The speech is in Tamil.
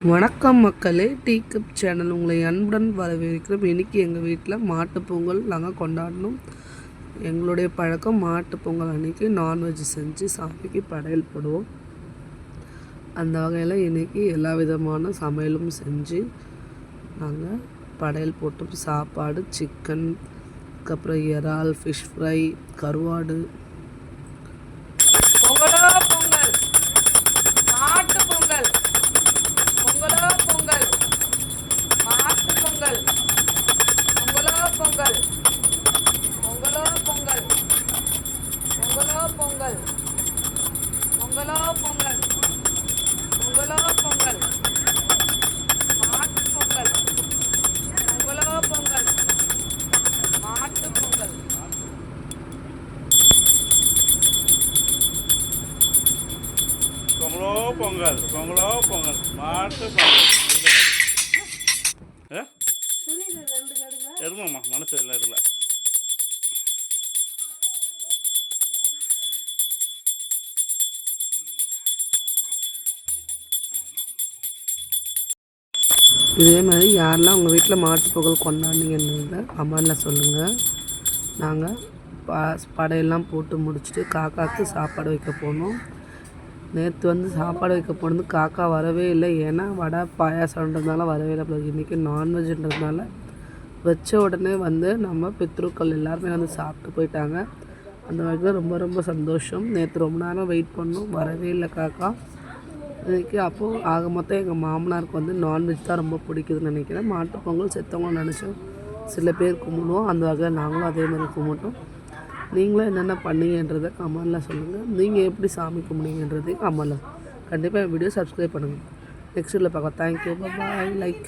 வணக்கம் மக்களே, டீ கப் சேனல் உங்களை அன்புடன் வரவேற்கிறோம். இன்றைக்கி எங்கள் வீட்டில் மாட்டுப்பொங்கல் நாங்கள் கொண்டாடணும். எங்களுடைய பழக்கம் மாட்டுப்பொங்கல் அன்றைக்கி நான்வெஜ் செஞ்சு சாமிக்கு படையல் போடுவோம். அந்த வகையில் இன்றைக்கி எல்லா விதமான சமையலும் செஞ்சு நாங்கள் படையல் போட்டோம். சாப்பாடு, சிக்கன், அதுக்கப்புறம் இறால், ஃபிஷ் ஃப்ரை, கருவாடு. பொங்கல் பொங்கலோ பொங்கல் பொங்கலோ பொங்கல் பொங்கலோ பொங்கல் பொங்கலோ பொங்கல் மாட்டு பொங்கல் பொங்கலோ பொங்கல் மாட்டு பொங்கல் பொங்கலோ பொங்கல் பொங்கலோ பொங்கல் மாட்டு பொங்கல் எருமாம்மா மனசு எல்லாம் இருல இதே மாதிரி யாரெல்லாம் உங்கள் வீட்டில் மாட்டுப்பொங்கல் கொண்டாடிங்கன்றத கமெண்டில் சொல்லுங்கள். நாங்கள் படையெல்லாம் போட்டு முடிச்சுட்டு காக்காவுக்கு சாப்பாடு வைக்க போனோம். நேற்று சாப்பாடு வைக்க போனது காக்கா வரவே இல்லை. ஏன்னா வடை பாயாசம்ன்றதுனால வரவே இல்லை. இன்றைக்கி நான்வெஜ்ன்றதுனால வச்ச உடனே நம்ம பித்ருக்கள் எல்லாருமே சாப்பிட்டு போயிட்டாங்க. அந்த வகையில் ரொம்ப ரொம்ப சந்தோஷம். நேற்று ரொம்ப நேரம் வெயிட் பண்ணோம், வரவே இல்லை காக்கா. இன்றைக்கி அப்போது ஆக மொத்தம் எங்கள் மாமனாருக்கு நான்வெஜ் தான் ரொம்ப பிடிக்குதுன்னு நினைக்கிறேன். மாட்டுப்பொங்கல் செத்தவங்க நினச்சோம் சில பேர் கும்பிடுவோம். அந்த வகையில் நாங்களும் அதே மாதிரி கும்பிட்டோம். நீங்களும் என்னென்ன பண்ணீங்கன்றதை கமெண்டில் சொல்லுங்கள். நீங்கள் எப்படி சாமி கும்பிடுங்கன்றதையும் கமெண்டில் கண்டிப்பாக என் வீடியோ சப்ஸ்கிரைப் பண்ணுங்கள். நெக்ஸ்ட் வீடியோவில் பார்க்கலாம். தேங்க்யூ, பாய், லைக்.